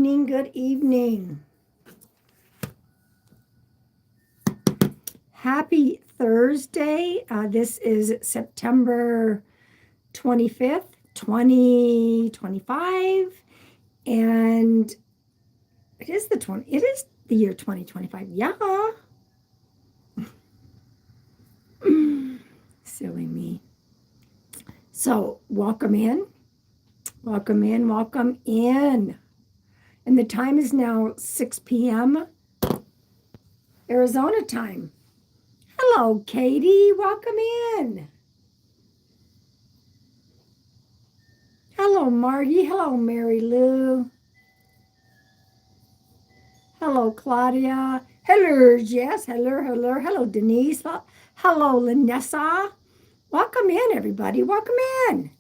evening, good evening. Happy Thursday. This is September 25th, 2025. And it is the year 2025. Yeah. Silly me. So welcome in. Welcome in. Welcome in. And the time is now 6 p.m. Arizona time. Hello, Katie. Welcome in. Hello, Margie. Hello, Mary Lou. Hello, Claudia. Hello, Jess. Hello, Denise. Hello, Linessa. Welcome in, everybody. Welcome in.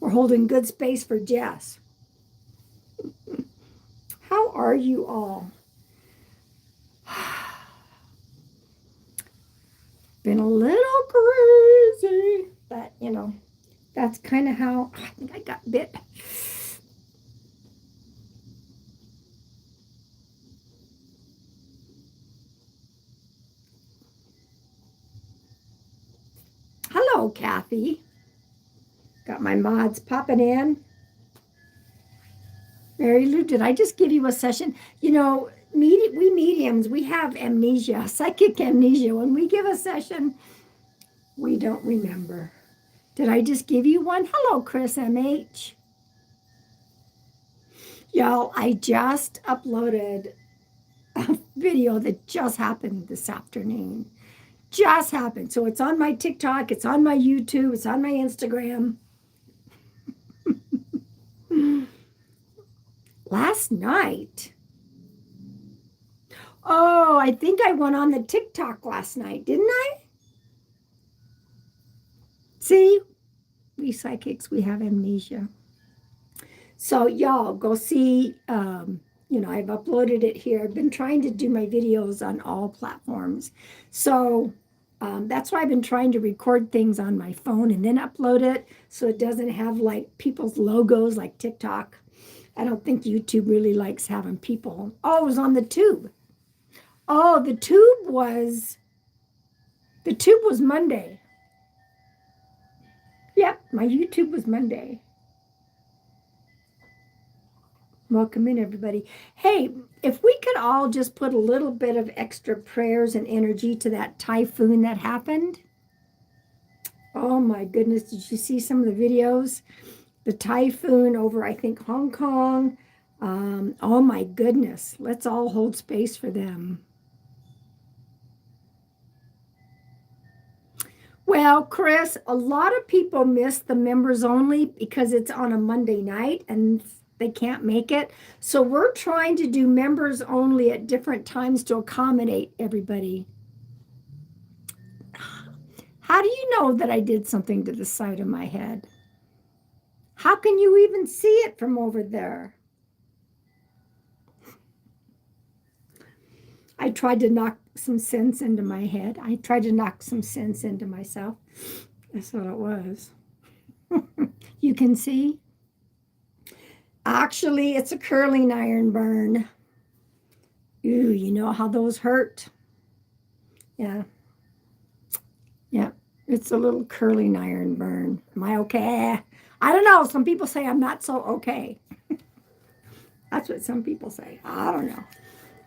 We're holding good space for Jess. How are you all? Been a little crazy, but that's kind of how I think I got bit. Hello, Kathy. Got my mods popping in. Mary Lou, did I just give you a session? We mediums, we have amnesia, psychic amnesia. When we give a session, we don't remember. Did I just give you one? Hello, Chris MH. Y'all, I just uploaded a video that just happened this afternoon. Just happened. So it's on my TikTok, it's on my YouTube, it's on my Instagram. Last night. Oh, I think I went on the TikTok last night, didn't I? See, we psychics, we have amnesia. So y'all go see, I've uploaded it here. I've been trying to do my videos on all platforms. So that's why I've been trying to record things on my phone and then upload it so it doesn't have like people's logos like TikTok. I don't think YouTube really likes having people. Oh, it was on the tube. Oh, the tube was Monday. Yep, my YouTube was Monday. Welcome in, everybody. Hey, if we could all just put a little bit of extra prayers and energy to that typhoon that happened. Oh my goodness, did you see some of the videos? The typhoon over, I think, Hong Kong. Oh my goodness, let's all hold space for them. Well, Chris, a lot of people miss the members only because it's on a Monday night and they can't make it. So we're trying to do members only at different times to accommodate everybody. How do you know that I did something to the side of my head? How can you even see it from over there? I tried to knock some sense into my head. I tried to knock some sense into myself. That's what it was. You can see? Actually, it's a curling iron burn. Ooh, you know how those hurt? Yeah. Yeah, it's a little curling iron burn. Am I okay? I don't know. Some people say I'm not so okay. That's what some people say. I don't know.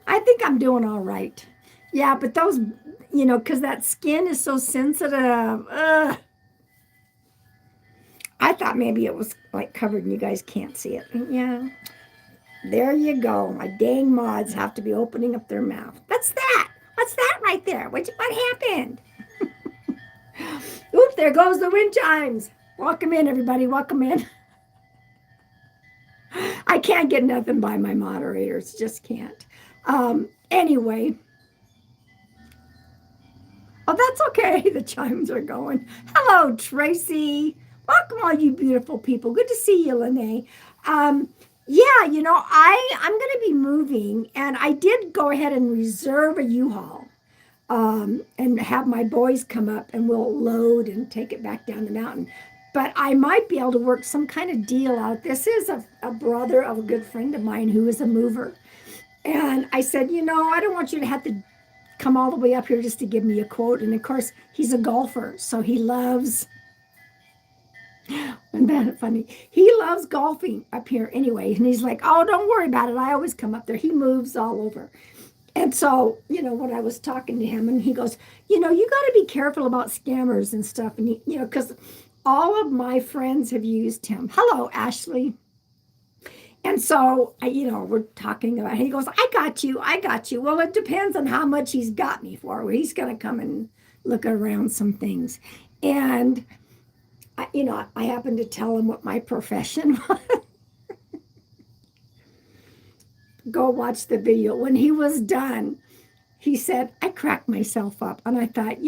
I think I'm doing all right. Yeah, but those, because that skin is so sensitive. I thought maybe it was like covered and you guys can't see it. Yeah. There you go. My dang mods have to be opening up their mouth. What's that? What's that right there? What happened? Oop, there goes the wind chimes. Welcome in, everybody. Welcome in. I can't get nothing by my moderators. Just can't. Anyway. Oh, that's okay. The chimes are going. Hello, Tracy. Welcome, all you beautiful people. Good to see you, Lene. Yeah, I'm going to be moving, and I did go ahead and reserve a U-Haul and have my boys come up, and we'll load and take it back down the mountain. but I might be able to work some kind of deal out. This is a brother of a good friend of mine who is a mover. And I said, I don't want you to have to come all the way up here just to give me a quote. And of course, he's a golfer, so he loves, isn't that funny? He loves golfing up here anyway. And he's like, oh, don't worry about it. I always come up there. He moves all over. And so, when I was talking to him, and he goes, you got to be careful about scammers and stuff. And, because all of my friends have used him. Hello, Ashley. And so, we're talking about, he goes, I got you. Well, it depends on how much he's got me for. He's going to come and look around some things. And, I happened to tell him what my profession was. Go watch the video. When he was done, he said, I cracked myself up. And I thought,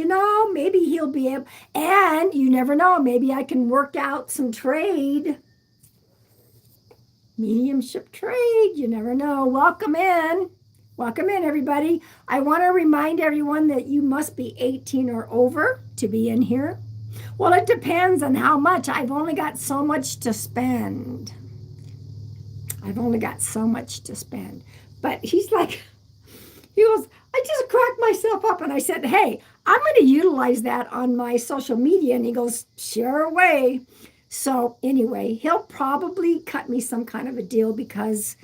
maybe he'll be able, and you never know, maybe I can work out some trade. Mediumship trade, you never know. Welcome in, everybody. I want to remind everyone that you must be 18 or over to be in here. Well, it depends on how much. I've only got so much to spend. But he's like, he goes, I just cracked myself up. And I said, hey, I'm going to utilize that on my social media. And he goes, share away. So anyway, he'll probably cut me some kind of a deal because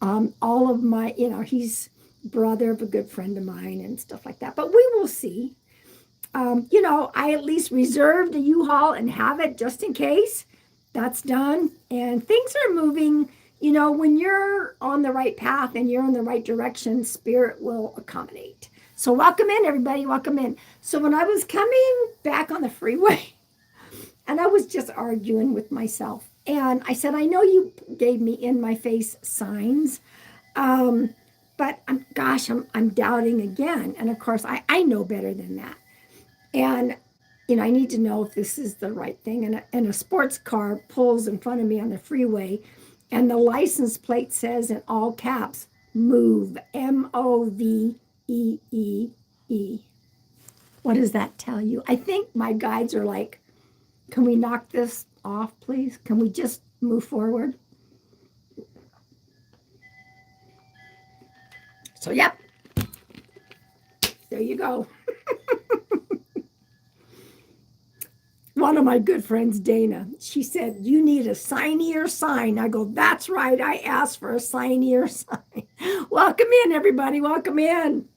all of my, he's brother of a good friend of mine and stuff like that. But we will see. I at least reserved a U-Haul and have it just in case. That's done. And things are moving. When you're on the right path and you're in the right direction, Spirit will accommodate. So welcome in, everybody. Welcome in. So when I was coming back on the freeway, and I was just arguing with myself. And I said, I know you gave me in my face signs, but I'm doubting again. And of course, I know better than that. And, I need to know if this is the right thing. And a sports car pulls in front of me on the freeway. And the license plate says in all caps, MOVE, MOVEE. What does that tell you? I think my guides are like, can we knock this off, please? Can we just move forward? So, yep. There you go. One of my good friends, Dana, she said, you need a signier sign. I go, that's right. I asked for a signier sign. Welcome in, everybody. Welcome in.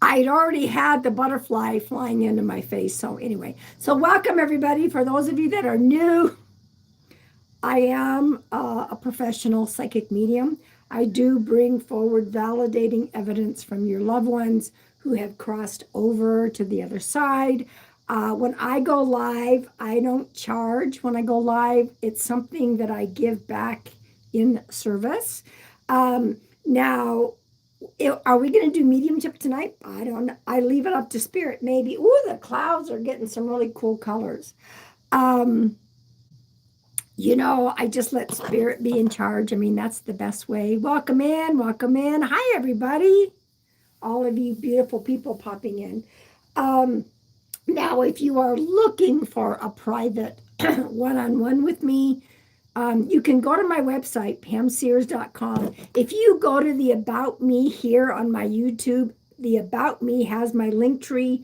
I'd already had the butterfly flying into my face. So anyway, so welcome everybody. For those of you that are new, I am a professional psychic medium. I do bring forward validating evidence from your loved ones who have crossed over to the other side. When I go live, I don't charge. When I go live, it's something that I give back in service. Now, are we going to do mediumship tonight? I don't know. I leave it up to Spirit, maybe. Ooh, the clouds are getting some really cool colors. I just let Spirit be in charge. I mean, that's the best way. Welcome in. Welcome in. Hi, everybody. All of you beautiful people popping in. Now, if you are looking for a private one-on-one with me, you can go to my website, pamsears.com. If you go to the About Me here on my YouTube, the About Me has my link tree.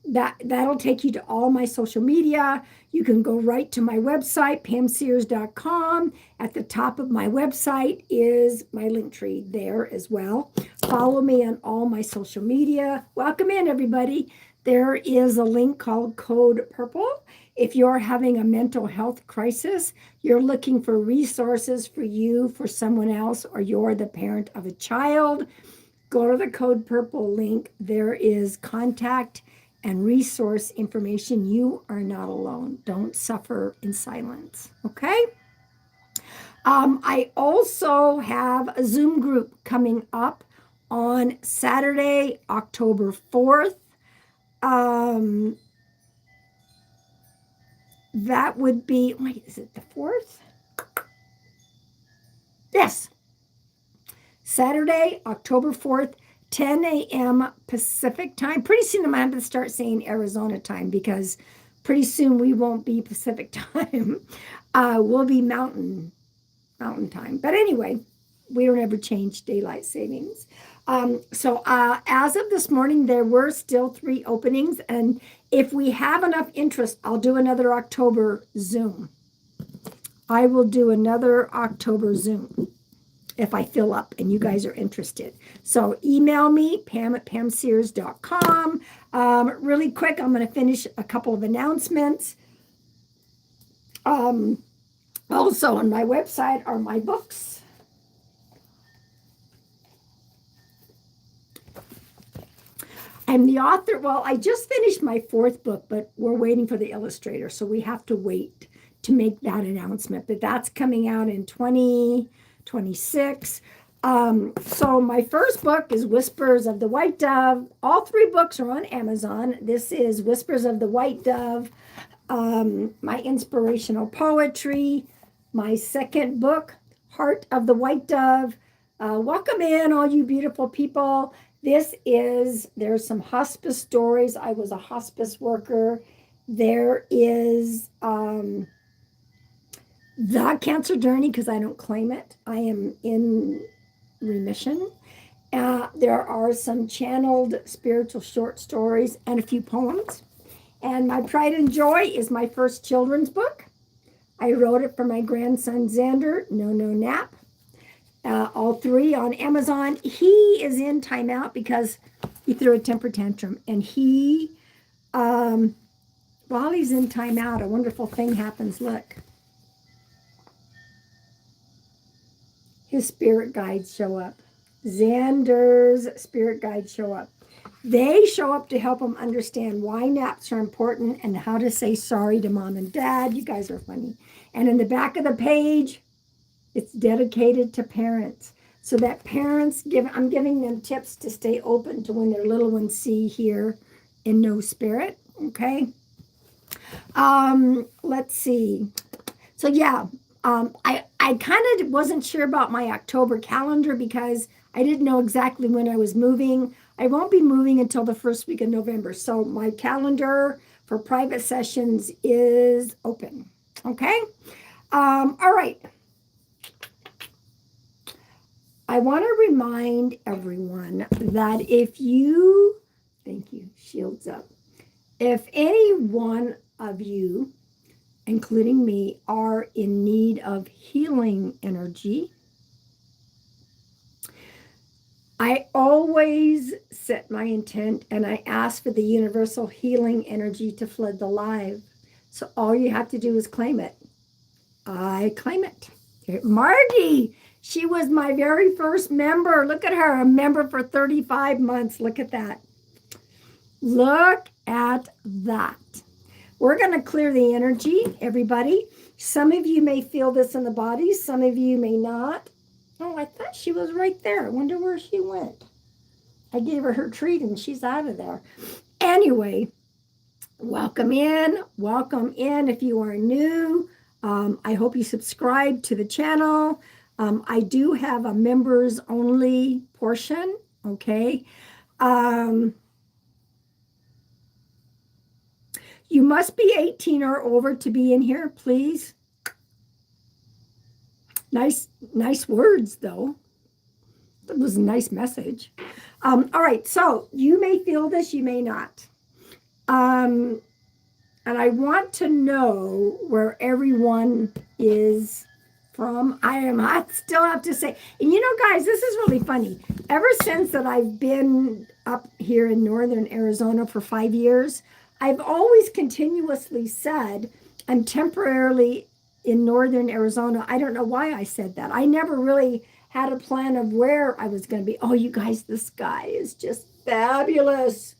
That'll take you to all my social media. You can go right to my website, pamsears.com. At the top of my website is my link tree there as well. Follow me on all my social media. Welcome in, everybody. There is a link called Code Purple. If you're having a mental health crisis, you're looking for resources for you, for someone else, or you're the parent of a child, go to the Code Purple link. There is contact and resource information. You are not alone. Don't suffer in silence, okay? I also have a Zoom group coming up on Saturday, October 4th. That would be, wait, is it the 4th? Yes. Saturday, October 4th, 10 a.m. Pacific time. Pretty soon I'm going to have to start saying Arizona time because pretty soon we won't be Pacific time. We'll be mountain time. But anyway, we don't ever change daylight savings. So as of this morning, there were still 3 openings. And if we have enough interest, I'll do another October Zoom. I will do another October Zoom if I fill up and you guys are interested. So email me, pam@pamsears.com. Really quick, I'm going to finish a couple of announcements. Also on my website are my books. I'm the author. Well, I just finished my 4th book, but we're waiting for the illustrator. So we have to wait to make that announcement. But that's coming out in 2026. So my first book is Whispers of the White Dove. All 3 books are on Amazon. This is Whispers of the White Dove, my inspirational poetry. My 2nd book, Heart of the White Dove. Welcome in, all you beautiful people. There's some hospice stories. I was a hospice worker. There is the cancer journey, because I don't claim it. I am in remission. There are some channeled spiritual short stories and a few poems. And my Pride and Joy is my first children's book. I wrote it for my grandson, Xander, No Nap. All 3 on Amazon. He is in timeout because he threw a temper tantrum. And while he's in timeout, a wonderful thing happens. Look. His spirit guides show up. Xander's spirit guides show up. They show up to help him understand why naps are important and how to say sorry to mom and dad. You guys are funny. And in the back of the page, it's dedicated to parents. So that I'm giving them tips to stay open to when their little ones see, hear, and know spirit. Okay. Let's see. So yeah, I kind of wasn't sure about my October calendar because I didn't know exactly when I was moving. I won't be moving until the first week of November. So my calendar for private sessions is open. Okay. All right. I want to remind everyone that thank you, shields up. If any one of you, including me, are in need of healing energy, I always set my intent and I ask for the universal healing energy to flood the live. So all you have to do is claim it. I claim it. Margie, she was my very first member. Look at her, a member for 35 months. Look at that. Look at that. We're going to clear the energy, everybody. Some of you may feel this in the body. Some of you may not. Oh, I thought she was right there. I wonder where she went. I gave her her treat and she's out of there. Anyway, welcome in. Welcome in if you are new. I hope you subscribe to the channel. I do have a members only portion. Okay. You must be 18 or over to be in here, please. Nice words, though. That was a nice message. All right, so you may feel this, you may not. And I want to know where everyone is from. I still have to say, and you know, guys, this is really funny. Ever since that I've been up here in northern Arizona for 5 years, I've always continuously said I'm temporarily in northern Arizona. I don't know why I said that. I never really had a plan of where I was going to be. Oh, you guys, the sky is just fabulous.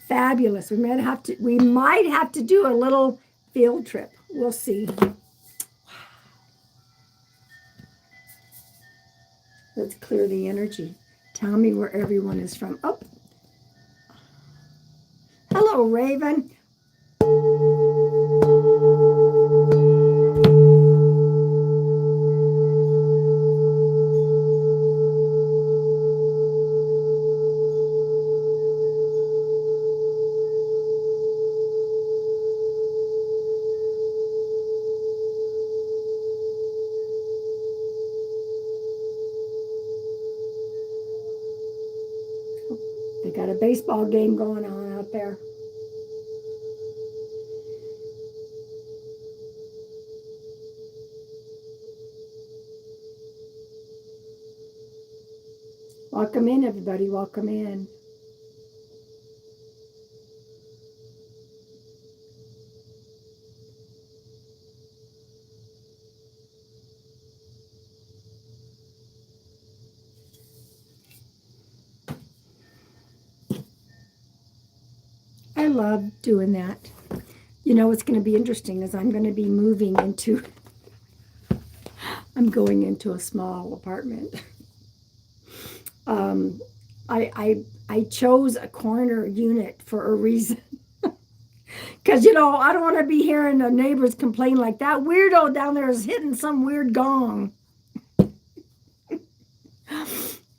Fabulous. We might have to do a little field trip. We'll see. Let's clear the energy. Tell me where everyone is from. Oh. Hello, Raven. Got a baseball game going on out there. Welcome in, everybody. Welcome in. I love doing that. You know what's going to be interesting is I'm going to be moving into, I'm going into a small apartment. I chose a corner unit for a reason. Because, you know, I don't want to be hearing the neighbors complain like that weirdo down there is hitting some weird gong.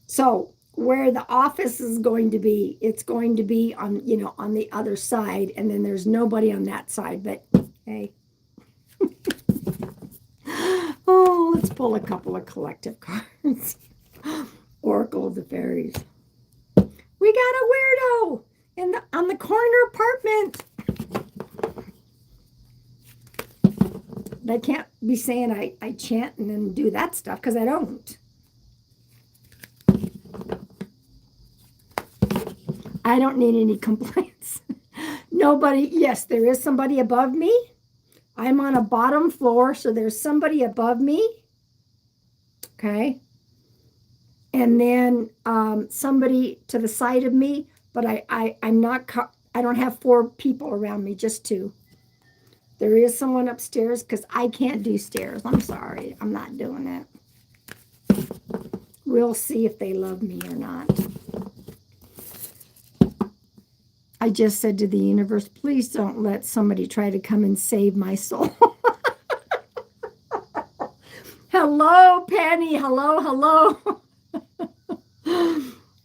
So where the office is going to be, it's going to be on, you know, on the other side. And then there's nobody on that side. But, hey. Oh, let's pull a couple of collective cards. Oracle of the Fairies. We got a weirdo on the corner apartment. I can't be saying I chant and then do that stuff because I don't. I don't need any complaints. Nobody, yes, there is somebody above me. I'm on a bottom floor, so there's somebody above me. Okay. And then somebody to the side of me, but I'm not, I don't have 4 people around me, just 2. There is someone upstairs because I can't do stairs. I'm sorry. I'm not doing it. We'll see if they love me or not. I just said to the universe, please don't let somebody try to come and save my soul. Hello, Penny. Hello, hello.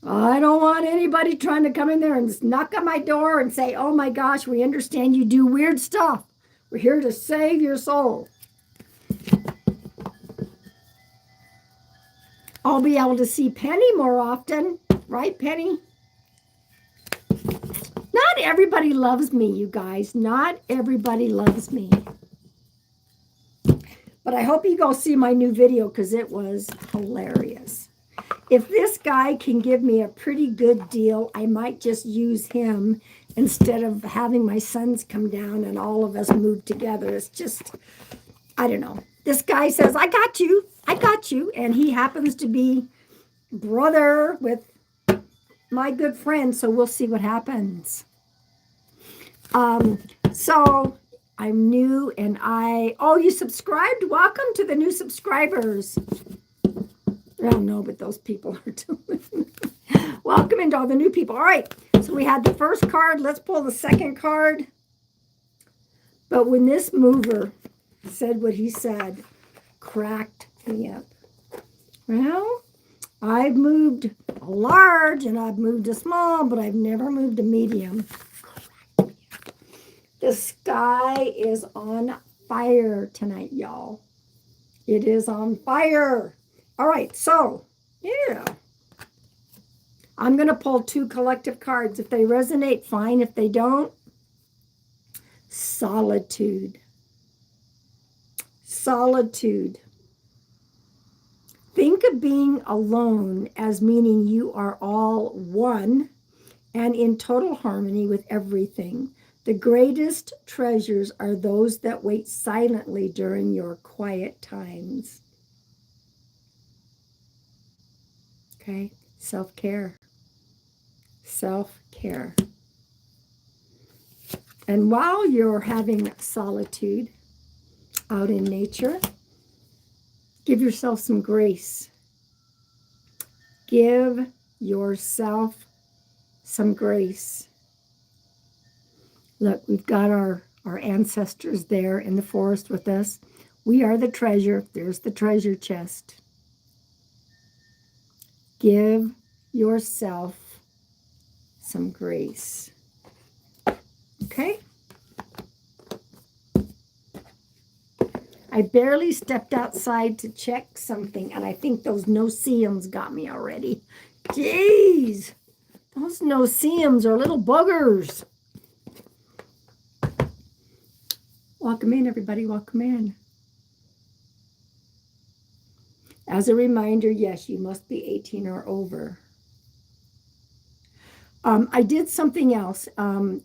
I don't want anybody trying to come in there and knock on my door and say, oh my gosh, we understand you do weird stuff. We're here to save your soul. I'll be able to see Penny more often. Right, Penny? Not everybody loves me, you guys. Not everybody loves me. But I hope you go see my new video because it was hilarious. If this guy can give me a pretty good deal, I might just use him instead of having my sons come down and all of us move together. It's just, I don't know. This guy says, I got you. I got you. And he happens to be brother with my good friend. So we'll see what happens. So I'm new and oh, you subscribed? Welcome to the new subscribers. I don't know, but those people are doing. Welcome into all the new people. All right, so we had the first card. Let's pull the second card. But when this mover said what he said, cracked me up. Well, I've moved a large and I've moved a small, but I've never moved a medium. The sky is on fire tonight, y'all. It is on fire. All right, so, yeah. I'm going to pull 2 collective cards. If they resonate, fine. If they don't, solitude. Solitude. Think of being alone as meaning you are all one and in total harmony with everything. The greatest treasures are those that wait silently during your quiet times. Okay, self-care. Self-care. And while you're having solitude out in nature, give yourself some grace. Give yourself some grace. Look, we've got our ancestors there in the forest with us. We are the treasure. There's the treasure chest. Give yourself some grace. Okay? I barely stepped outside to check something, and I think those no-see-ums got me already. Jeez! Those no-see-ums are little buggers. Welcome in, everybody. Welcome in. As a reminder, yes, you must be 18 or over. I did something else, and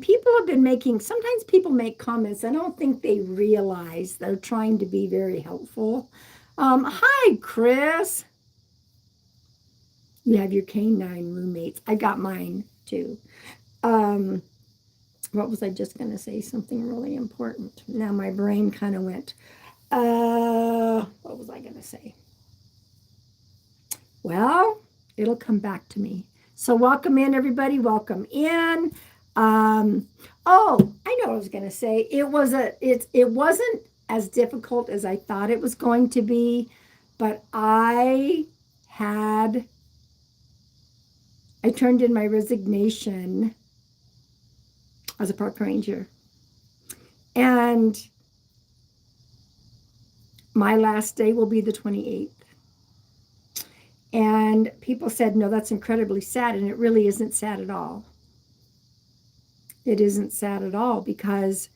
people have been sometimes people make comments. I don't think they realize they're trying to be very helpful. Hi, Chris. You have your canine roommates. I got mine too. What was I just going to say? Something really important. Now my brain kind of went, what was I going to say? Well, it'll come back to me. So welcome in, everybody. Welcome in. I know what I was going to say. It wasn't as difficult as I thought it was going to be, but I turned in my resignation as a park ranger. And my last day will be the 28th. And people said, no, that's incredibly sad. And it really isn't sad at all. It isn't sad at all because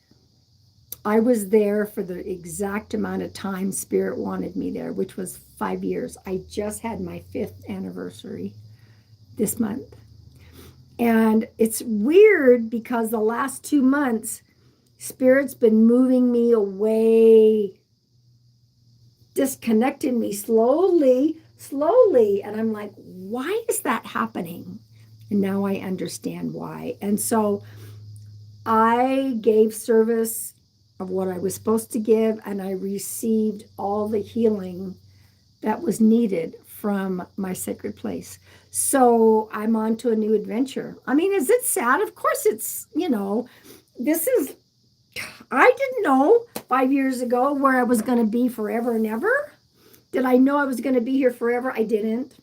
I was there for the exact amount of time Spirit wanted me there, which was 5 years. I just had my 5th anniversary this month. And it's weird because the last 2 months, Spirit's been moving me away, disconnecting me slowly. And I'm like, why is that happening? And now I understand why. And so I gave service of what I was supposed to give, and I received all the healing that was needed from my sacred place. So I'm on to a new adventure. I mean, is it sad? Of course it's, I didn't know 5 years ago where I was going to be forever and ever. Did I know I was going to be here forever? I didn't.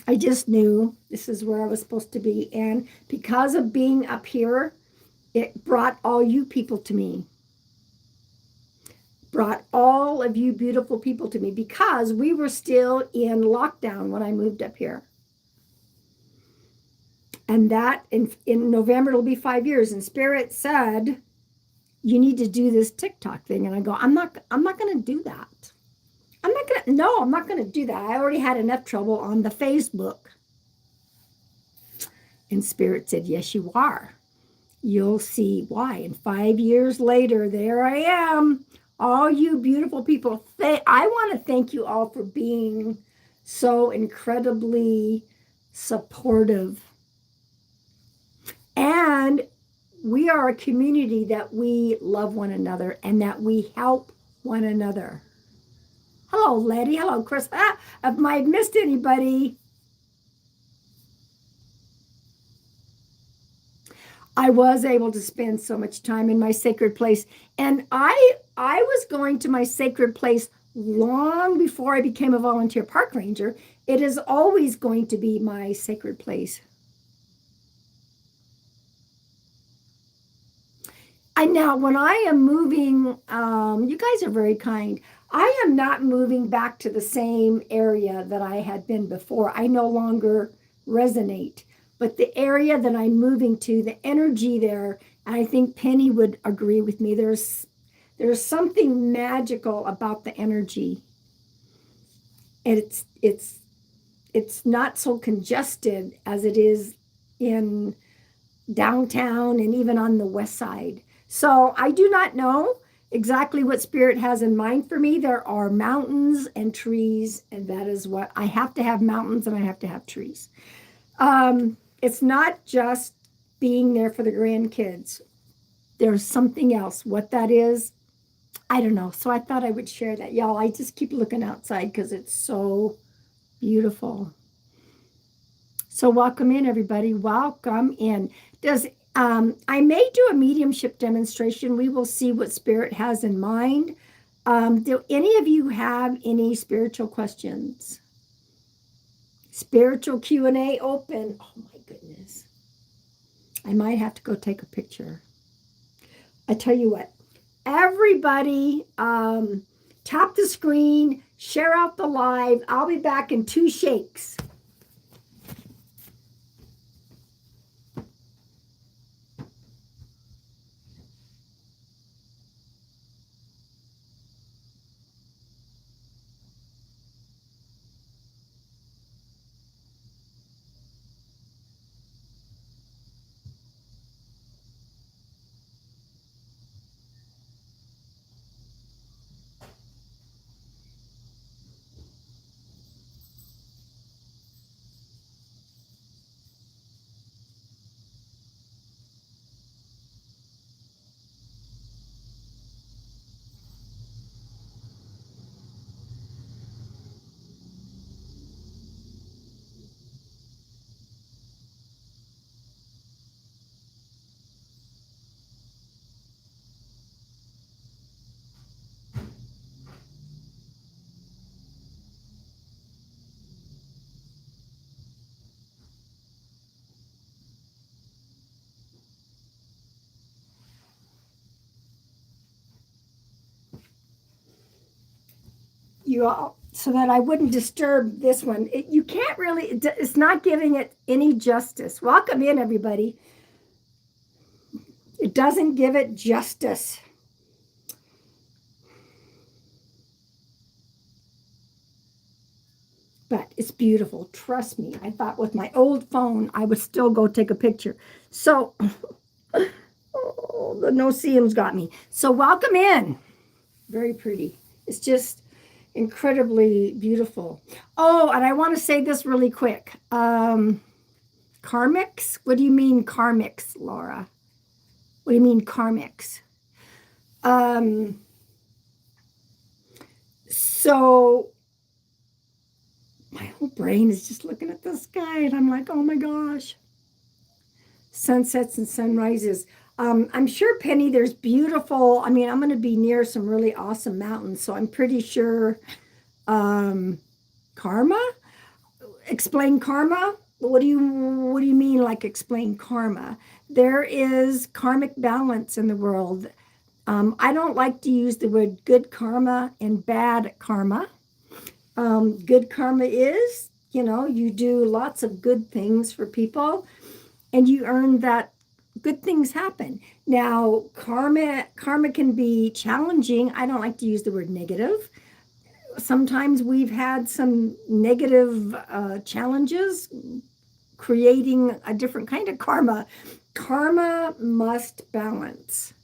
I just knew this is where I was supposed to be. And because of being up here, it brought all you people to me. Brought all of you beautiful people to me because we were still in lockdown when I moved up here. And that in November, it'll be 5 years. And Spirit said, you need to do this TikTok thing. And I go, I'm not going to do that. I'm not going to do that. I already had enough trouble on the Facebook. And Spirit said, yes, you are. You'll see why. And 5 years later, there I am. All you beautiful people. I want to thank you all for being so incredibly supportive. And we are a community that we love one another and that we help one another. Hello, Letty. Hello, Chris. If I missed anybody, I was able to spend so much time in my sacred place. And I was going to my sacred place long before I became a volunteer park ranger. It is always going to be my sacred place. Now, when I am moving, you guys are very kind. I am not moving back to the same area that I had been before. I no longer resonate. But the area that I'm moving to, the energy there, and I think Penny would agree with me, there's something magical about the energy. And it's not so congested as it is in downtown and even on the west side. So I do not know exactly what Spirit has in mind for me. There are mountains and trees, and that is what I have to have, mountains and I have to have trees. It's not just being there for the grandkids. There's something else. What that is, I don't know. So I thought I would share that. Y'all, I just keep looking outside because it's so beautiful. So welcome in, everybody. Welcome in. I may do a mediumship demonstration. We will see what Spirit has in mind. Do any of you have any spiritual questions? Spiritual Q&A open. Oh my goodness. I might have to go take a picture. I tell you what, everybody tap the screen, share out the live. I'll be back in 2 shakes. you all so that I wouldn't disturb this one. You can't really, it's not giving it any justice. Welcome in, everybody. It doesn't give it justice. But it's beautiful. Trust me. I thought with my old phone, I would still go take a picture. So, oh, the no-see-ums got me. So welcome in. Very pretty. It's just incredibly beautiful. Oh, and I want to say this really quick. Karmics? What do you mean karmics, Laura? What do you mean karmics? So my whole brain is just looking at the sky and I'm like, oh my gosh. Sunsets and sunrises. I'm sure, Penny, there's beautiful, I mean, I'm going to be near some really awesome mountains, so I'm pretty sure karma? Explain karma? What do you mean, like, explain karma? There is karmic balance in the world. I don't like to use the word good karma and bad karma. Good karma is, you do lots of good things for people and you earn that good things happen. Now, karma can be challenging. I don't like to use the word negative. Sometimes we've had some negative challenges creating a different kind of karma. Karma must balance.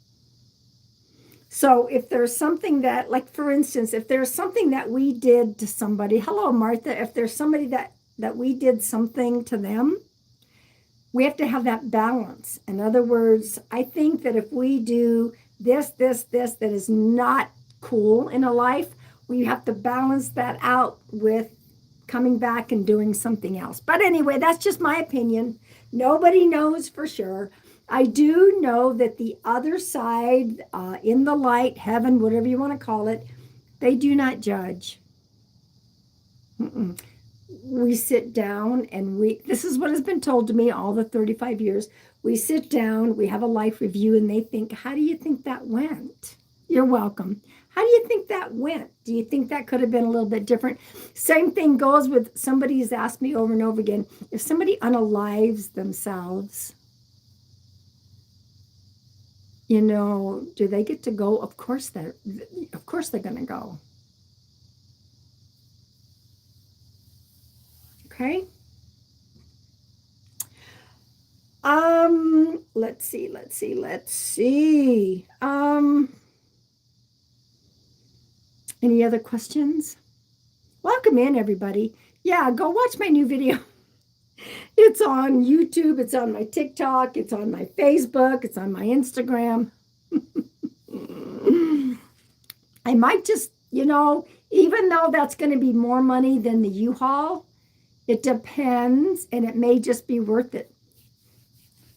So if there's something that, like, for instance, if there's something that we did to somebody, hello, Martha, if there's somebody that we did something to them, we have to have that balance. In other words, I think that if we do this that is not cool in a life, we have to balance that out with coming back and doing something else. But anyway, that's just my opinion. Nobody knows for sure. I do know that the other side, in the light, heaven, whatever you want to call it, they do not judge. We sit down and this is what has been told to me all the 35 years. We sit down, we have a life review, and they think, how do you think that went? You're welcome. How do you think that went? Do you think that could have been a little bit different? Same thing goes with somebody has asked me over and over again, if somebody unalives themselves, do they get to go? Of course they're going to go. Okay. Let's see. Any other questions? Welcome in, everybody. Yeah, go watch my new video. It's on YouTube, it's on my TikTok, it's on my Facebook, it's on my Instagram. I might just, even though that's going to be more money than the U-Haul, it depends, and it may just be worth it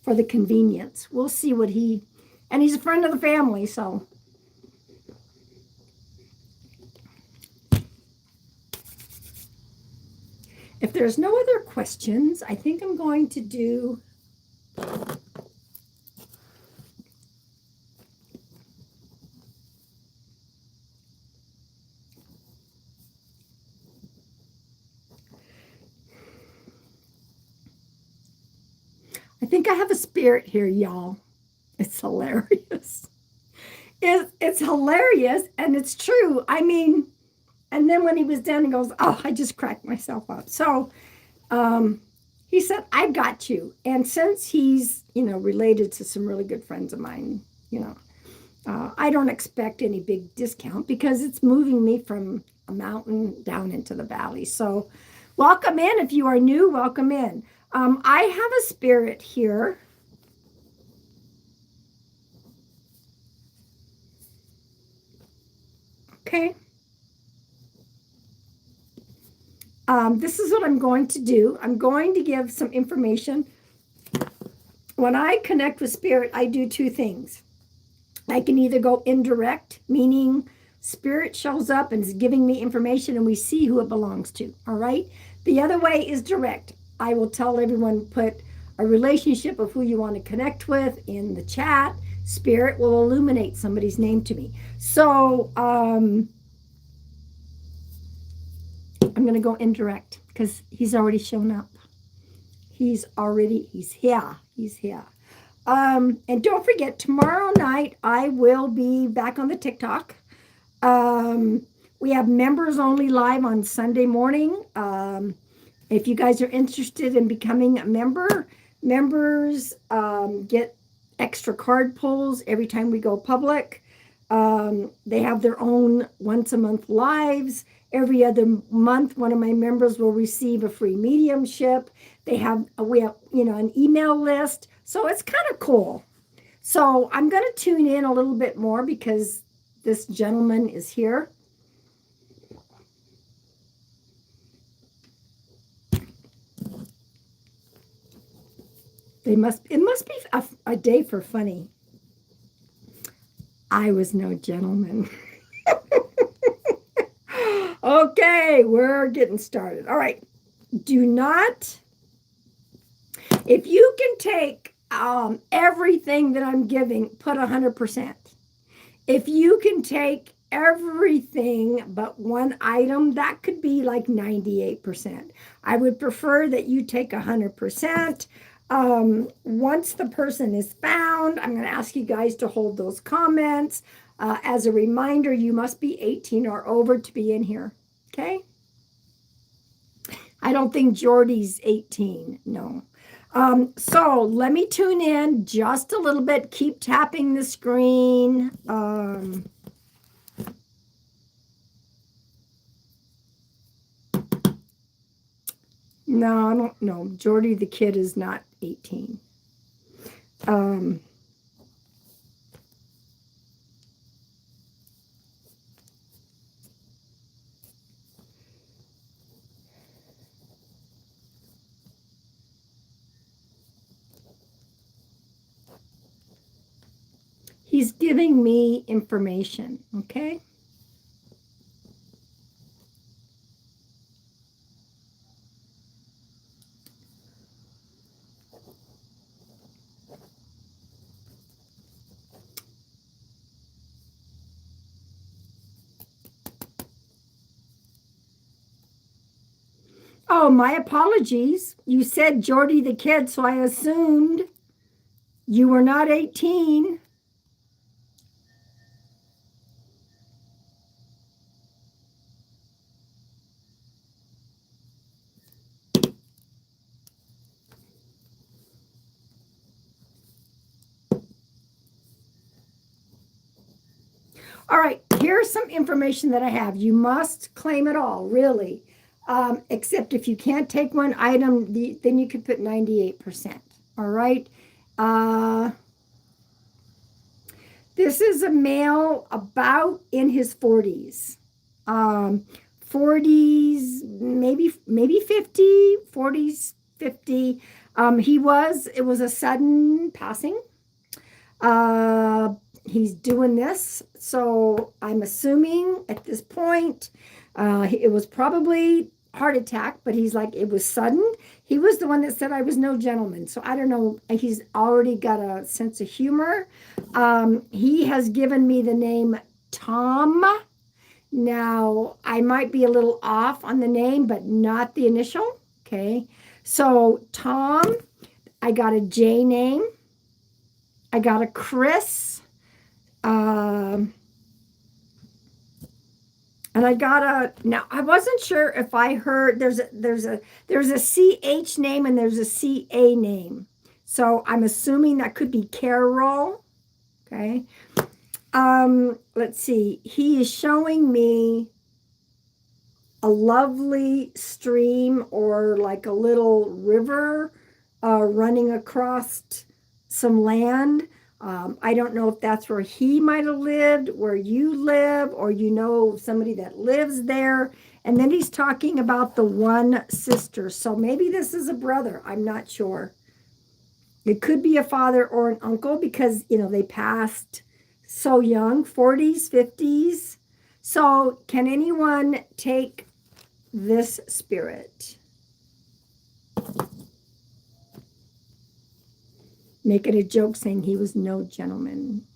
for the convenience. We'll see and he's a friend of the family, so. If there's no other questions, I think I'm going to do I think I have a spirit here, y'all. It's hilarious. It's hilarious, and it's true. I mean, and then when he was done, he goes, oh, I just cracked myself up. So he said, I've got you. And since he's, related to some really good friends of mine, I don't expect any big discount because it's moving me from a mountain down into the valley. So welcome in. If you are new, welcome in. I have a spirit here. Okay. This is what I'm going to do. I'm going to give some information. When I connect with spirit, I do two things. I can either go indirect, meaning spirit shows up and is giving me information and we see who it belongs to. All right. The other way is direct. I will tell everyone, put a relationship of who you want to connect with in the chat. Spirit will illuminate somebody's name to me. So, I'm going to go indirect because he's already shown up. He's here. He's here. And don't forget, tomorrow night, I will be back on the TikTok. We have members only live on Sunday morning. If you guys are interested in becoming a member, members get extra card pulls every time we go public. They have their own once a month lives. Every other month, one of my members will receive a free mediumship. We have an email list. So it's kind of cool. So I'm going to tune in a little bit more because this gentleman is here. It must be a day for funny. I was no gentleman. Okay, we're getting started. All right. If you can take everything that I'm giving, put 100%. If you can take everything but one item, that could be like 98%. I would prefer that you take 100%. Once the person is found, I'm going to ask you guys to hold those comments. As a reminder, you must be 18 or over to be in here. Okay? I don't think Jordy's 18. No. So let me tune in just a little bit. Keep tapping the screen. No, I don't know. Jordy the kid is not 18. He's giving me information, okay? Oh, my apologies. You said Jordy the kid, so I assumed you were not 18. All right, here's some information that I have. You must claim it all, really. Except if you can't take one item, then you could put 98%. All right. This is a male about in his 40s. 40s, maybe 50, 40s, 50. It was a sudden passing. He's doing this. So I'm assuming at this point, it was probably heart attack, but he's like, it was sudden. He was the one that said I was no gentleman. So I don't know. He's already got a sense of humor. He has given me the name Tom. Now, I might be a little off on the name, but not the initial. Okay. So Tom, I got a J name. I got a Chris. And I got now I wasn't sure if I heard there's a CH name and there's a CA name. So I'm assuming that could be Carol. Okay. Let's see. He is showing me a lovely stream or like a little river running across some land. I don't know if that's where he might have lived, where you live, or you know somebody that lives there. And then he's talking about the one sister. So maybe this is a brother. I'm not sure. It could be a father or an uncle because, they passed so young, 40s, 50s. So can anyone take this spirit? Making a joke saying he was no gentleman.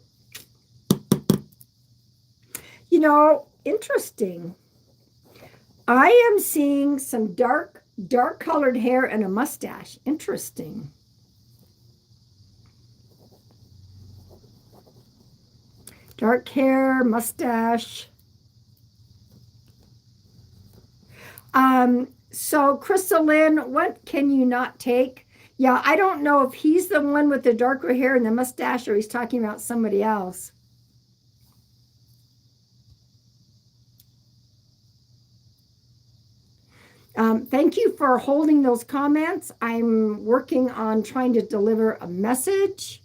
Interesting. I am seeing some dark colored hair and a mustache. Interesting. Dark hair, mustache. So Crystal Lynn, what can you not take? Yeah, I don't know if he's the one with the darker hair and the mustache or he's talking about somebody else. Thank you for holding those comments. I'm working on trying to deliver a message.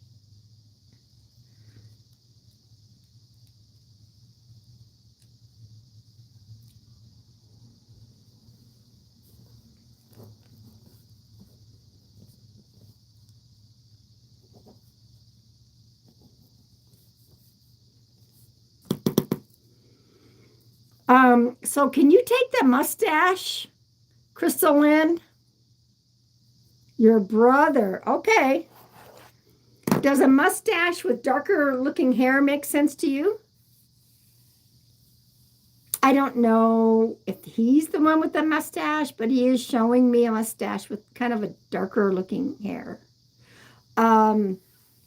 So can you take the mustache, Crystal Lynn? Your brother. Okay. Does a mustache with darker looking hair make sense to you? I don't know if he's the one with the mustache, but he is showing me a mustache with kind of a darker looking hair.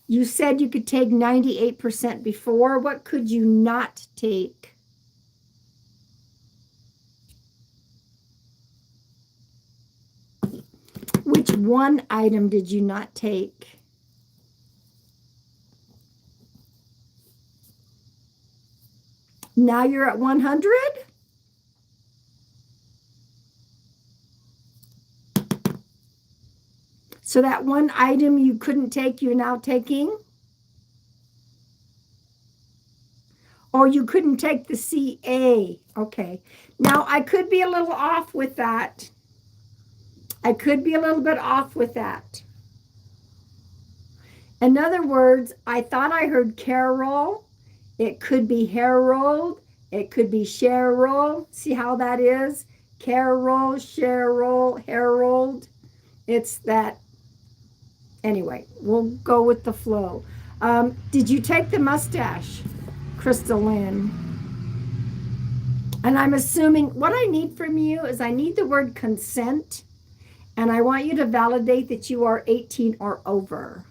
You said you could take 98% before. What could you not take? Which one item did you not take? Now you're at 100? So that one item you couldn't take, you're now taking? Or you couldn't take the CA. Okay. Now, I could be a little off with that. I could be a little bit off with that. In other words, I thought I heard Carol. It could be Harold. It could be Cheryl. See how that is? Carol, Cheryl, Harold. It's that. Anyway, we'll go with the flow. Did you take the mustache, Crystal Lynn? And I'm assuming what I need from you is I need the word consent, and I want you to validate that you are 18 or over.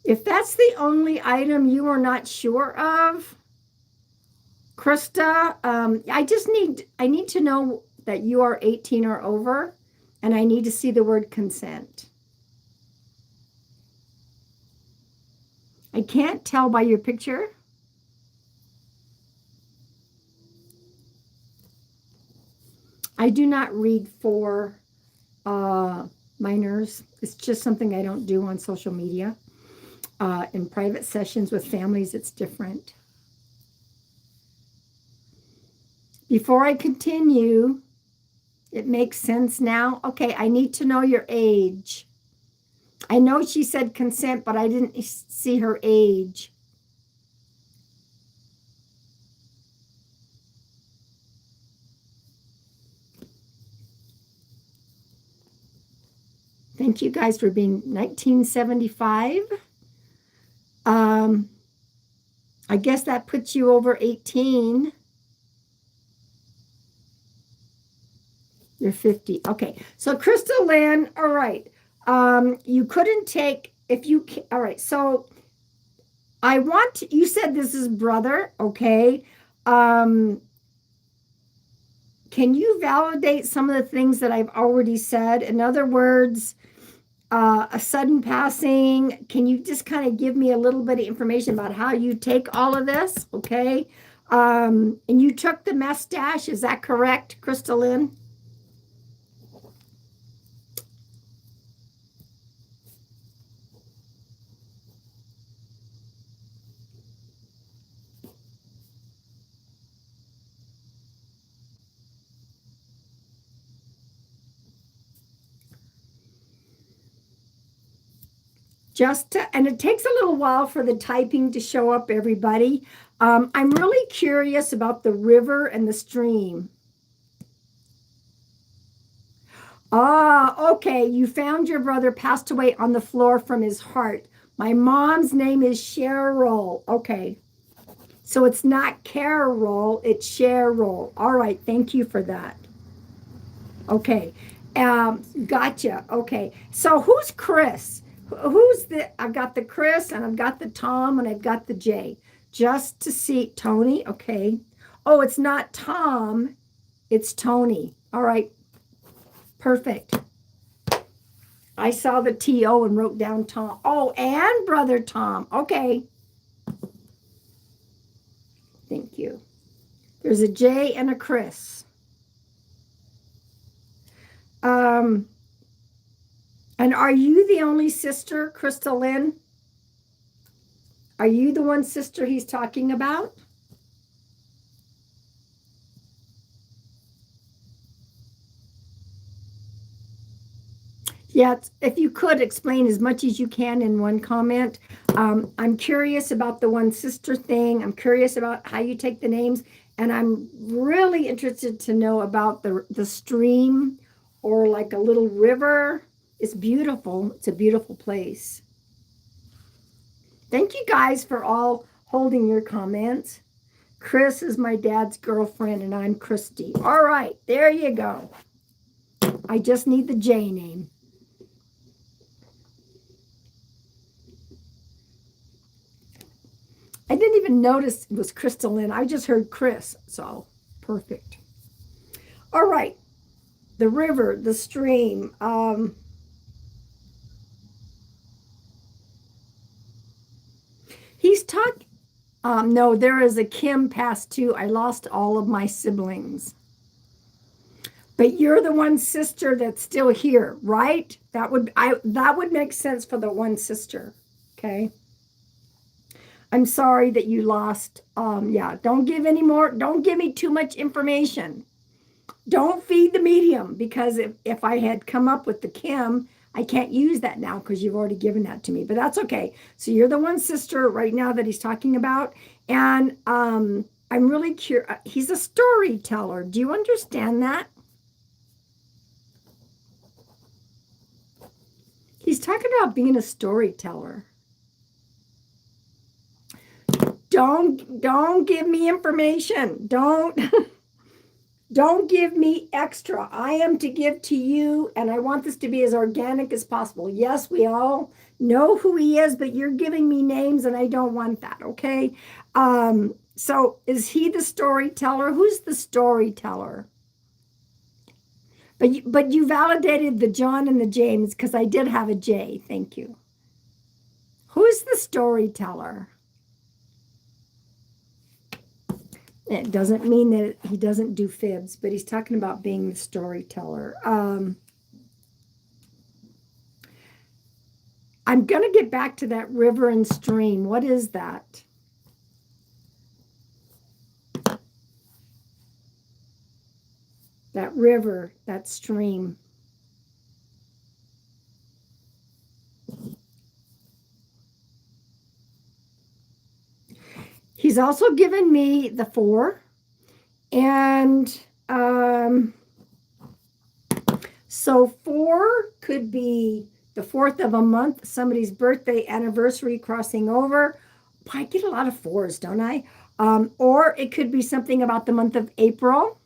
If that's the only item you are not sure of, Krista, I need to know that you are 18 or over, and I need to see the word consent. I can't tell by your picture. I do not read for minors. It's just something I don't do on social media. In private sessions with families, it's different. Before I continue, it makes sense now. Okay, I need to know your age. I know she said consent, but I didn't see her age. Thank you guys for being 1975. I guess that puts you over 18. You're 50. Okay. So Crystal Lynn, all right. You couldn't take if you all right. So you said this is brother, okay? Can you validate some of the things that I've already said? In other words, a sudden passing. Can you just kind of give me a little bit of information about how you take all of this? Okay. And you took the mustache. Is that correct, Crystal Lynn? And it takes a little while for the typing to show up, everybody. I'm really curious about the river and the stream. Ah, okay. You found your brother passed away on the floor from his heart. My mom's name is Cheryl. Okay. So it's not Carol, it's Cheryl. All right. Thank you for that. Okay. Gotcha. Okay. So who's Chris? Who's the, I've got the Chris and I've got the Tom and I've got the J. Just to see Tony. Okay. Oh, it's not Tom. It's Tony. All right. Perfect. I saw the T-O and wrote down Tom. Oh, and brother Tom. Okay. Thank you. There's a J and a Chris. And are you the only sister, Crystal Lynn? Are you the one sister he's talking about? Yeah, if you could explain as much as you can in one comment. I'm curious about the one sister thing. I'm curious about how you take the names. And I'm really interested to know about the stream or like a little river. It's beautiful. It's a beautiful place. Thank you guys for all holding your comments. Chris is my dad's girlfriend and I'm Christy. All right, there you go. I just need the J name. I didn't even notice it was Crystal Lynn. I just heard Chris, so perfect. All right, the river, the stream. He's talking. No, there is a Kim passed too. I lost all of my siblings. But you're the one sister that's still here, right? That would make sense for the one sister. Okay. I'm sorry that you lost. Yeah, don't give me too much information. Don't feed the medium, because if I had come up with the Kim, I can't use that now because you've already given that to me, but that's okay. So you're the one sister right now that he's talking about. And I'm really curious. He's a storyteller. Do you understand that? He's talking about being a storyteller. Don't give me information. Don't give me extra. I am to give to you, and I want this to be as organic as possible. Yes, we all know who he is, but you're giving me names, and I don't want that, okay? So is he the storyteller? Who's the storyteller? But you validated the John and the James, because I did have a J. Thank you. Who's the storyteller? It doesn't mean that he doesn't do fibs, but he's talking about being the storyteller. I'm going to get back to that river and stream. What is that? That river, that stream. He's also given me the 4. And so 4 could be the 4th of a month, somebody's birthday, anniversary, crossing over. I get a lot of 4s, don't I? Or it could be something about the month of April.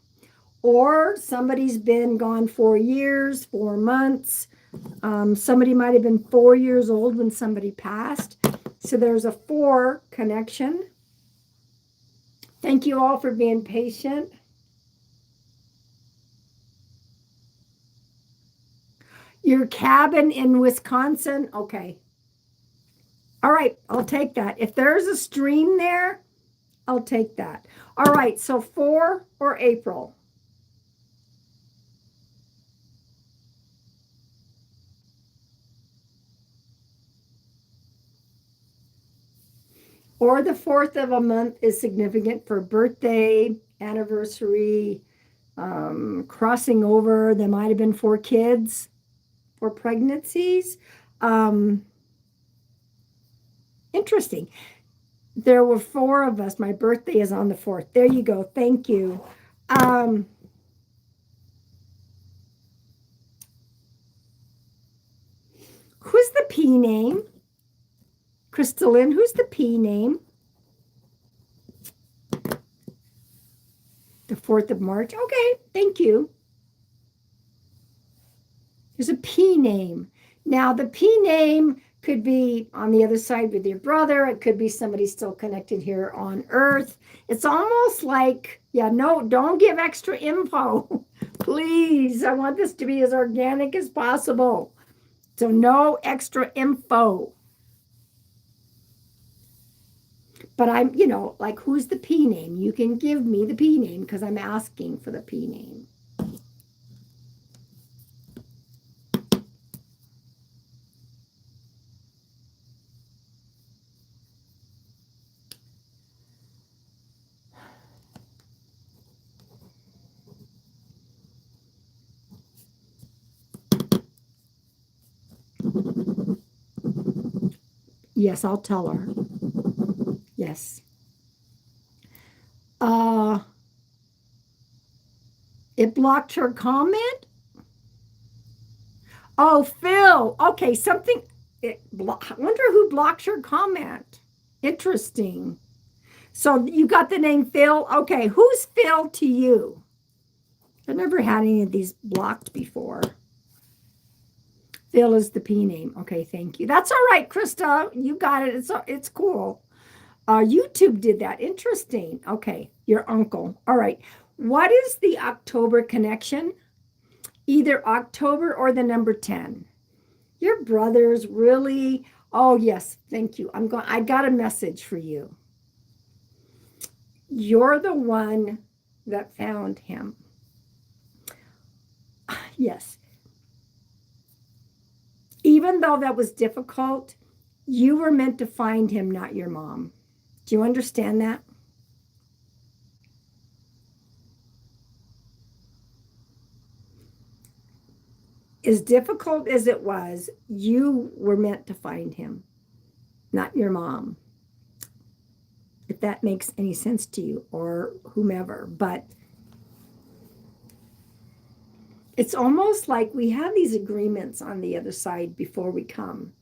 Or somebody's been gone 4 years, 4 months. Somebody might have been 4 years old when somebody passed. So there's a 4 connection. Thank you all for being patient. Your cabin in Wisconsin? Okay. All right, I'll take that. If there's a stream there, I'll take that. All right, so 4 or April. Or the 4th of a month is significant for birthday, anniversary, crossing over. There might have been 4 kids, 4 pregnancies. Interesting. There were 4 of us. My birthday is on the 4th. There you go. Thank you. P name? Crystalline, who's the P name? The 4th of March. Okay, thank you. There's a P name. Now, the P name could be on the other side with your brother. It could be somebody still connected here on Earth. It's almost like, yeah, no, don't give extra info. Please, I want this to be as organic as possible. So no extra info. But I'm, like, who's the P name? You can give me the P name because I'm asking for the P name. Yes, I'll tell her. Yes. It blocked her comment? Oh, Phil. Okay, something. I wonder who blocked her comment. Interesting. So you got the name Phil? Okay, who's Phil to you? I've never had any of these blocked before. Phil is the P name. Okay, thank you. That's all right, Krista. You got it. It's cool. YouTube did that. Interesting. Okay, your uncle. All right. What is the October connection? Either October or the number 10. Your brothers really. Oh, yes. Thank you. I got a message for you. You're the one that found him. Yes. Even though that was difficult, you were meant to find him, not your mom. Do you understand that? As difficult as it was, you were meant to find him, not your mom. If that makes any sense to you or whomever. But it's almost like we have these agreements on the other side before we come,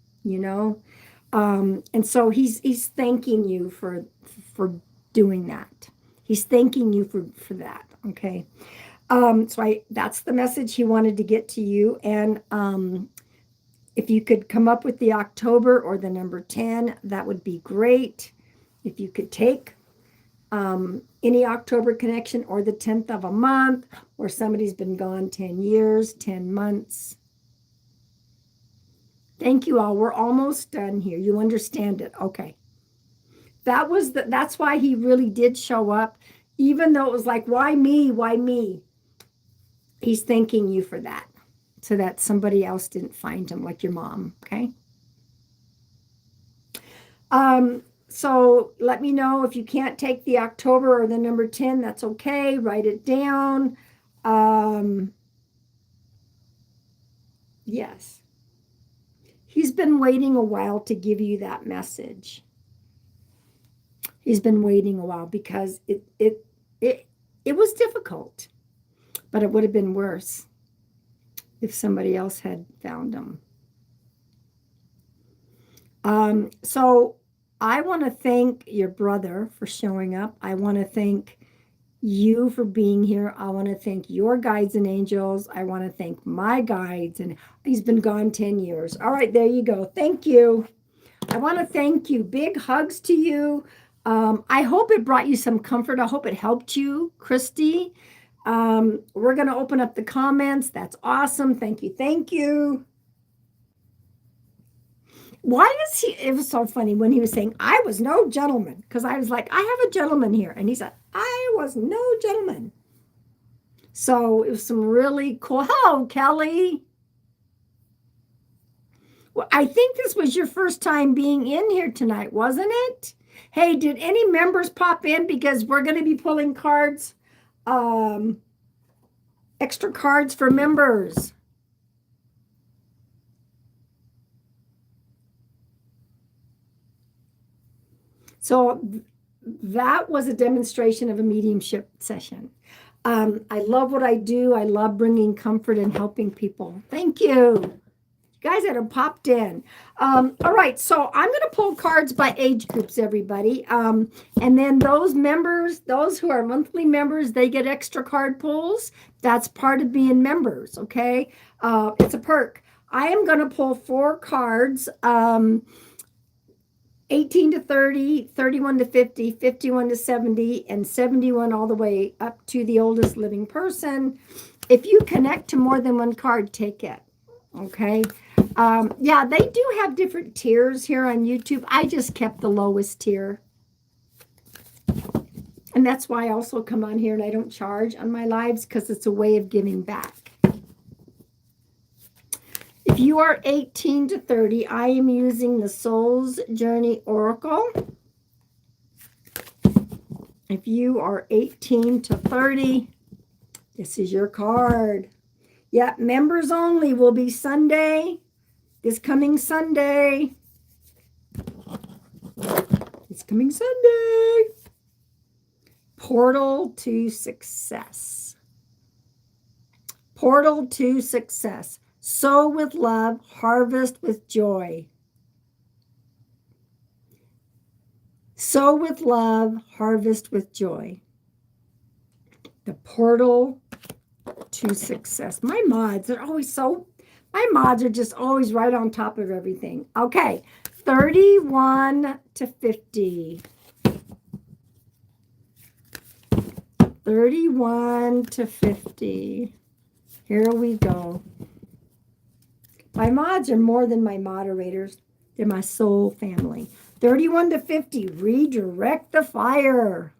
and so he's thanking you for doing that. He's thanking you for that. Okay. So that's the message he wanted to get to you. And if you could come up with the October or the number 10, that would be great. If you could take any October connection or the 10th of a month, or somebody's been gone 10 years, 10 months. Thank you all. We're almost done here. You understand it. Okay. That's why he really did show up, even though it was like, why me? Why me? He's thanking you for that, so that somebody else didn't find him, like your mom. Okay. So let me know if you can't take the October or the number 10. That's okay. Write it down. Yes. He's been waiting a while to give you that message. He's been waiting a while because it was difficult, but it would have been worse if somebody else had found him. So I want to thank your brother for showing up. I want to thank you for being here. I want to thank your guides and angels. I want to thank my guides, and he's been gone 10 years. All right, there you go. Thank you. I want to thank you. Big hugs to you. I hope it brought you some comfort. I hope it helped you, Christy. We're going to open up the comments. That's awesome. Thank you. Thank you. Why is he? It was so funny when he was saying, I was no gentleman, because I was like, I have a gentleman here. And he said, I was no gentleman. So it was some really cool. Hello, Kelly. Well, I think this was your first time being in here tonight, wasn't it? Hey, did any members pop in? Because we're going to be pulling cards, extra cards for members. So that was a demonstration of a mediumship session. I love what I do. I love bringing comfort and helping people. Thank you. guys that have popped in. All right, so I'm going to pull cards by age groups, everybody. And then those members, those who are monthly members, they get extra card pulls. That's part of being members, okay? It's a perk. I am going to pull 4 cards, 18 to 30, 31 to 50, 51 to 70, and 71 all the way up to the oldest living person. If you connect to more than one card, take it, okay? Yeah, they do have different tiers here on YouTube. I just kept the lowest tier. And that's why I also come on here and I don't charge on my lives, because it's a way of giving back. If you are 18 to 30, I am using the Soul's Journey Oracle. If you are 18 to 30, this is your card. Yeah, members only will be Sunday. This coming Sunday. It's coming Sunday. Portal to Success. Portal to Success. Sow with love, harvest with joy. Sow with love, harvest with joy. The portal to success. My mods are always my mods are just always right on top of everything. Okay, 31 to 50. 31 to 50. Here we go. My mods are more than my moderators. They're my soul family. 31 to 50. Redirect the fire.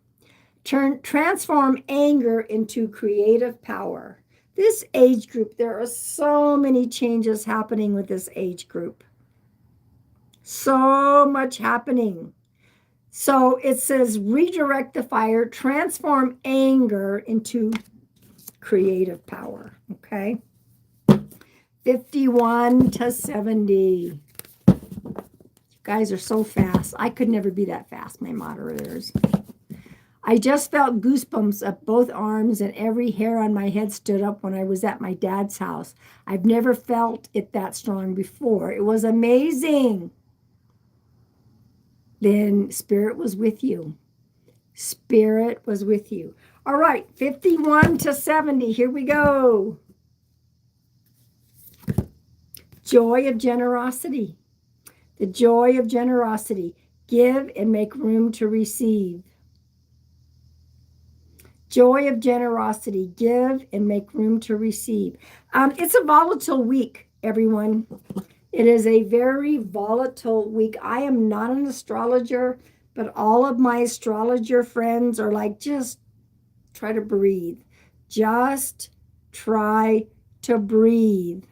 Transform anger into creative power. This age group, there are so many changes happening with this age group. So much happening. So it says redirect the fire, transform anger into creative power. Okay. 51 to 70. You guys are so fast. I could never be that fast, my moderators. I just felt goosebumps up both arms and every hair on my head stood up when I was at my dad's house. I've never felt it that strong before. It was amazing. Then Spirit was with you. Spirit was with you. All right, 51 to 70. Here we go. Joy of generosity. The joy of generosity. Give and make room to receive. Joy of generosity. Give and make room to receive. It's a volatile week, everyone. It is a very volatile week. I am not an astrologer, but all of my astrologer friends are like, just try to breathe. Just try to breathe.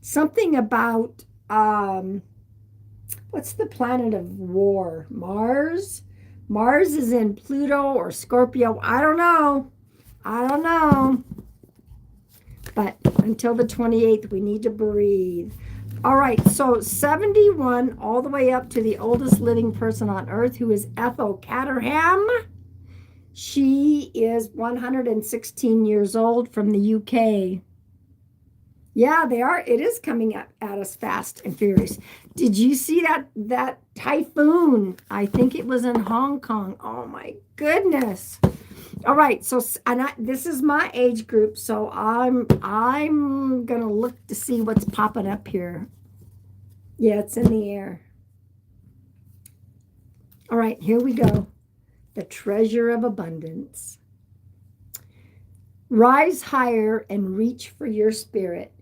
Something about, what's the planet of war? Mars? Mars is in Pluto or Scorpio. I don't know. But until the 28th, we need to breathe. All right, so 71 all the way up to the oldest living person on earth, who is Ethel Caterham. She is 116 years old, from the UK. Yeah, they are. It is coming at us fast and furious. Did you see that typhoon? I think it was in Hong Kong. Oh my goodness. All right, so this is my age group, so I'm gonna look to see what's popping up here. Yeah, it's in the air. All right, here we go. The treasure of abundance. Rise higher and reach for your spirit.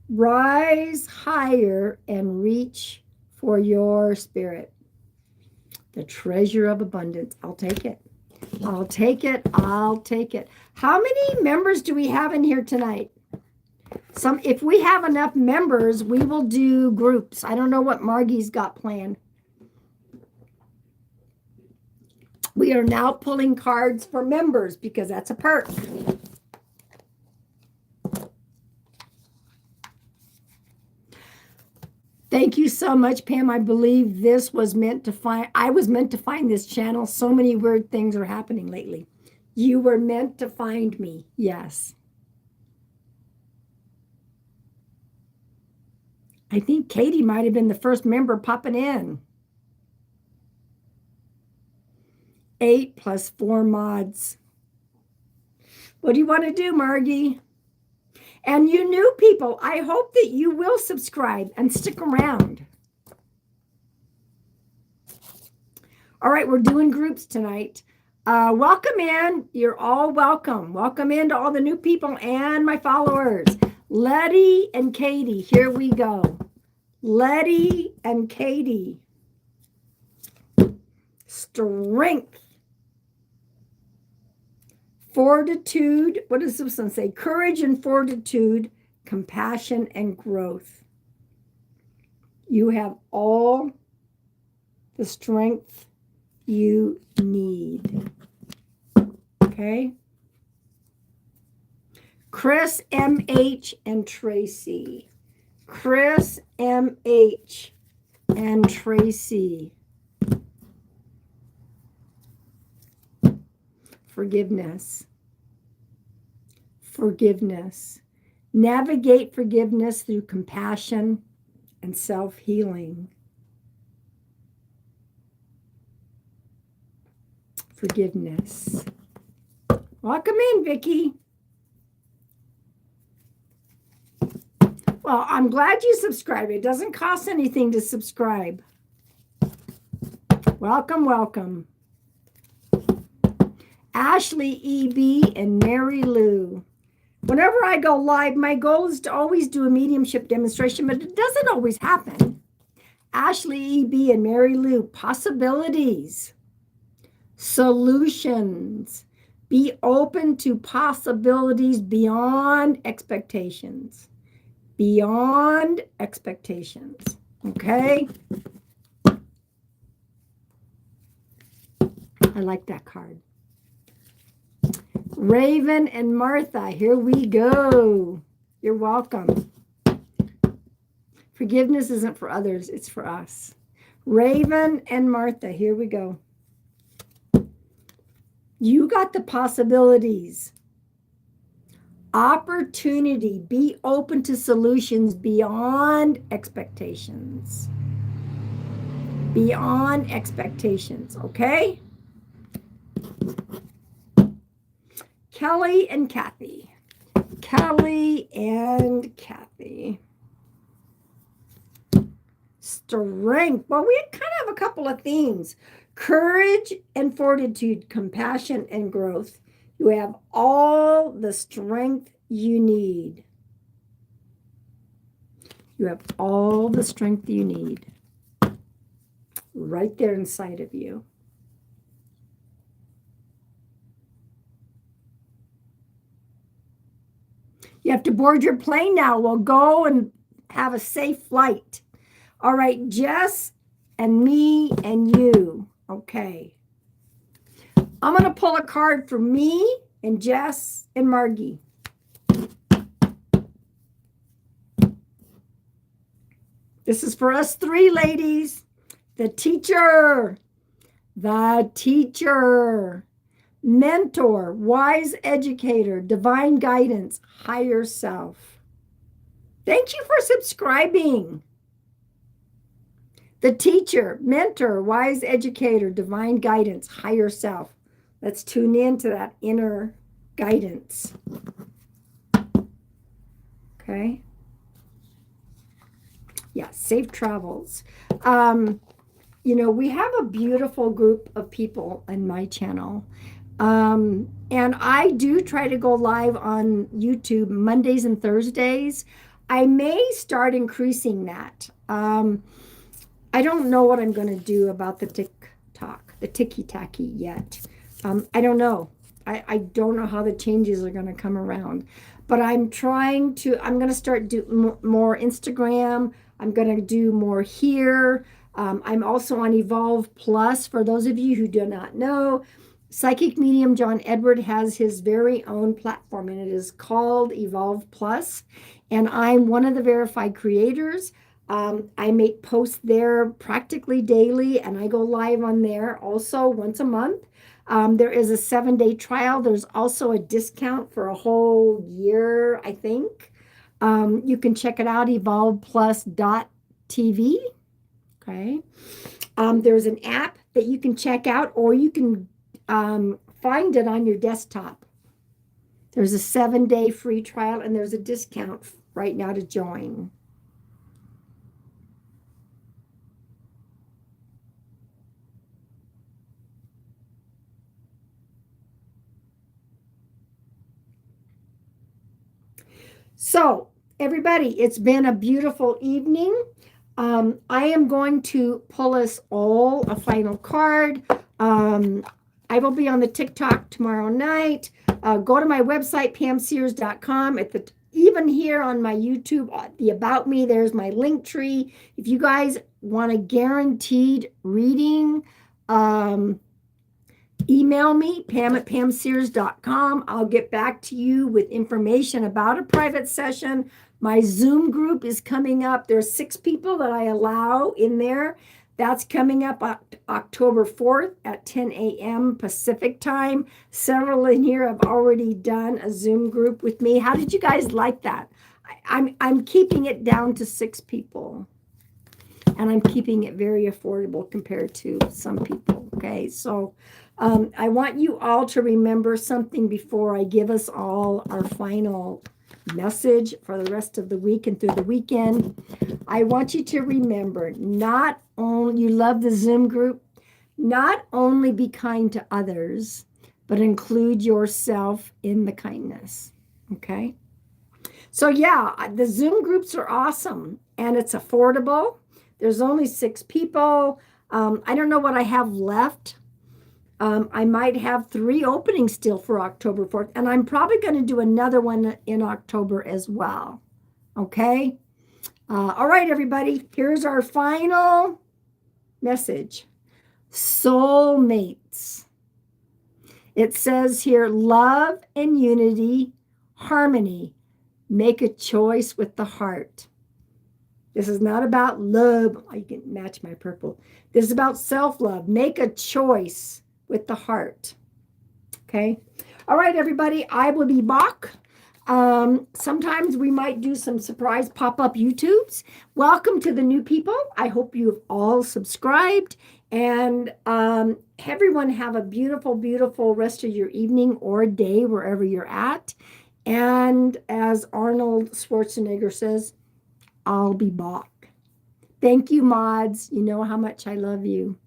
Rise higher and reach for your spirit. The treasure of abundance. I'll take it. I'll take it. I'll take it. How many members do we have in here tonight? If we have enough members, we will do groups. I don't know what Margie's got planned. We are now pulling cards for members because that's a perk. Thank you so much, Pam. I believe this was meant to find. I was meant to find this channel. So many weird things are happening lately. You were meant to find me. Yes. I think Katie might have been the first member popping in. 8 plus 4 mods. What do you want to do, Margie? And you new people, I hope that you will subscribe and stick around. All right, we're doing groups tonight. Welcome in. You're all welcome. Welcome in to all the new people and my followers. Letty and Katie, here we go. Letty and Katie. Strength. Fortitude. What does this one say? Courage and fortitude, compassion and growth. You have all the strength you need. Okay? Chris, MH, and Tracy. Chris, MH, and Tracy. Forgiveness. Forgiveness. Navigate forgiveness through compassion and self-healing. Forgiveness. Welcome in, Vicki. Well, I'm glad you subscribed. It doesn't cost anything to subscribe. Welcome, welcome. Ashley, EB, and Mary Lou. Whenever I go live, my goal is to always do a mediumship demonstration, but it doesn't always happen. Ashley, EB, and Mary Lou, possibilities, solutions. Be open to possibilities beyond expectations. Beyond expectations. Okay? I like that card. Raven and Martha, here we go. You're welcome. Forgiveness isn't for others, it's for us. Raven and Martha, here we go. You got the possibilities. Opportunity. Be open to solutions beyond expectations. Beyond expectations, okay? Kelly and Kathy. Kelly and Kathy. Strength. Well, we kind of have a couple of themes. Courage and fortitude, compassion and growth. You have all the strength you need. You have all the strength you need. Right there inside of you. You have to board your plane now. We'll go and have a safe flight. All right, Jess and me and you. Okay. I'm going to pull a card for me and Jess and Margie. This is for us three ladies. The teacher. The teacher. Mentor, wise educator, divine guidance, higher self. Thank you for subscribing. The teacher, mentor, wise educator, divine guidance, higher self. Let's tune into that inner guidance. Okay. Yeah, safe travels. You know, we have a beautiful group of people on my channel. And I do try to go live on YouTube Mondays and Thursdays. I may start increasing that. I don't know what I'm going to do about the TikTok, the ticky-tacky yet. I don't know. I don't know how the changes are going to come around. But I'm going to start do more Instagram. I'm going to do more here. I'm also on Evolve Plus. For those of you who do not know, Psychic Medium John Edward has his very own platform, and it is called Evolve Plus. And I'm one of the verified creators. I make posts there practically daily, and I go live on there also once a month. There is a 7-day trial. There's also a discount for a whole year, I think. You can check it out, evolveplus.tv. Okay. There's an app that you can check out, or you can find it on your desktop. There's a 7-day free trial, and there's a discount right now to join. So, everybody, it's been a beautiful evening. I am going to pull us all a final card. I will be on the TikTok tomorrow night. Go to my website, pamsears.com. Even here on my YouTube, the About Me, there's my link tree. If you guys want a guaranteed reading, email me, pam@pamsears.com. I'll get back to you with information about a private session. My Zoom group is coming up. There's 6 people that I allow in there. That's coming up October 4th at 10 a.m. Pacific time. Several in here have already done a Zoom group with me. How did you guys like that? I'm keeping it down to 6 people. And I'm keeping it very affordable compared to some people. Okay, so I want you all to remember something before I give us all our final message for the rest of the week and through the weekend. I want you to remember, not only you love the Zoom group, not only be kind to others, but include yourself in the kindness. Okay, so yeah, the Zoom groups are awesome and it's affordable. There's only 6 people. I don't know what I have left. I might have 3 openings still for October 4th, and I'm probably going to do another one in October as well. Okay? All right, everybody. Here's our final message. Soulmates. It says here, love and unity, harmony. Make a choice with the heart. This is not about love. I can match my purple. This is about self-love. Make a choice with the heart. Okay. All right, everybody. I will be back. Sometimes we might do some surprise pop-up YouTubes. Welcome to the new people. I hope you've all subscribed. And everyone have a beautiful, beautiful rest of your evening or day wherever you're at. And as Arnold Schwarzenegger says, I'll be back. Thank you, mods. You know how much I love you.